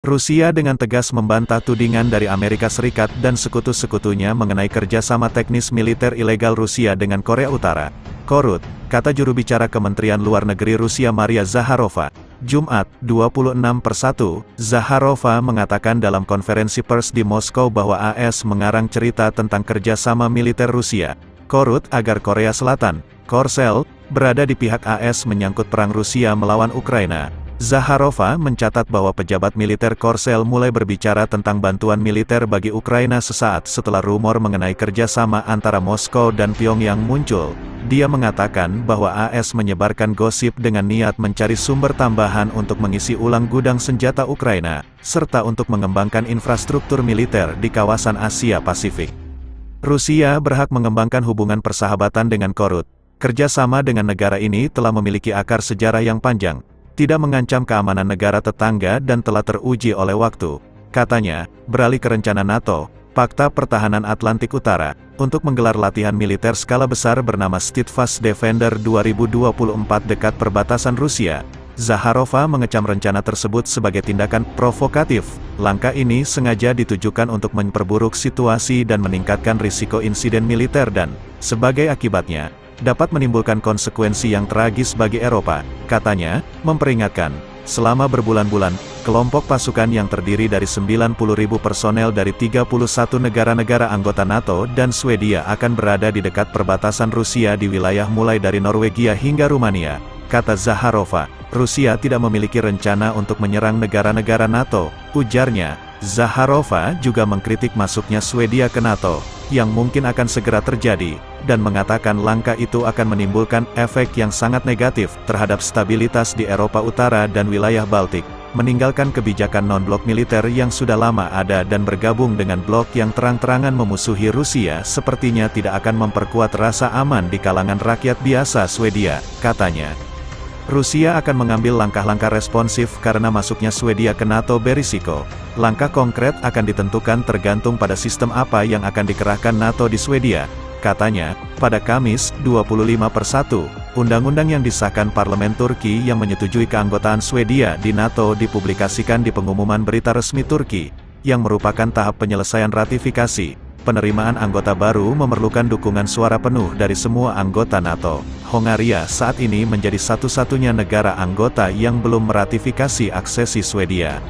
Rusia dengan tegas membantah tudingan dari Amerika Serikat dan sekutu-sekutunya mengenai kerjasama teknis militer ilegal Rusia dengan Korea Utara. Korut, kata juru bicara Kementerian Luar Negeri Rusia Maria Zakharova. Jumat, 26/1, Zakharova mengatakan dalam konferensi pers di Moskow bahwa AS mengarang cerita tentang kerjasama militer Rusia. Korut agar Korea Selatan, Korsel, berada di pihak AS menyangkut perang Rusia melawan Ukraina. Zakharova mencatat bahwa pejabat militer Korsel mulai berbicara tentang bantuan militer bagi Ukraina sesaat setelah rumor mengenai kerjasama antara Moskow dan Pyongyang muncul. Dia mengatakan bahwa AS menyebarkan gosip dengan niat mencari sumber tambahan untuk mengisi ulang gudang senjata Ukraina, serta untuk mengembangkan infrastruktur militer di kawasan Asia Pasifik. Rusia berhak mengembangkan hubungan persahabatan dengan Korut. Kerjasama dengan negara ini telah memiliki akar sejarah yang panjang, tidak mengancam keamanan negara tetangga dan telah teruji oleh waktu, katanya, beralih ke rencana NATO, Pakta Pertahanan Atlantik Utara, untuk menggelar latihan militer skala besar bernama Steadfast Defender 2024 dekat perbatasan Rusia. Zakharova mengecam rencana tersebut sebagai tindakan provokatif. Langkah ini sengaja ditujukan untuk memperburuk situasi dan meningkatkan risiko insiden militer dan, sebagai akibatnya, dapat menimbulkan konsekuensi yang tragis bagi Eropa, katanya, memperingatkan, selama berbulan-bulan, kelompok pasukan yang terdiri dari 90.000 personel dari 31 negara-negara anggota NATO dan Swedia akan berada di dekat perbatasan Rusia di wilayah mulai dari Norwegia hingga Rumania, kata Zakharova. Rusia tidak memiliki rencana untuk menyerang negara-negara NATO, ujarnya. Zakharova juga mengkritik masuknya Swedia ke NATO, yang mungkin akan segera terjadi, dan mengatakan langkah itu akan menimbulkan efek yang sangat negatif terhadap stabilitas di Eropa Utara dan wilayah Baltik, meninggalkan kebijakan non-blok militer yang sudah lama ada dan bergabung dengan blok yang terang-terangan memusuhi Rusia sepertinya tidak akan memperkuat rasa aman di kalangan rakyat biasa Swedia, katanya. Rusia akan mengambil langkah-langkah responsif karena masuknya Swedia ke NATO berisiko. Langkah konkret akan ditentukan tergantung pada sistem apa yang akan dikerahkan NATO di Swedia, katanya. Pada Kamis, 25/1, undang-undang yang disahkan Parlemen Turki yang menyetujui keanggotaan Swedia di NATO dipublikasikan di pengumuman berita resmi Turki, yang merupakan tahap penyelesaian ratifikasi. Penerimaan anggota baru memerlukan dukungan suara penuh dari semua anggota NATO. Hongaria saat ini menjadi satu-satunya negara anggota yang belum meratifikasi aksesi Swedia.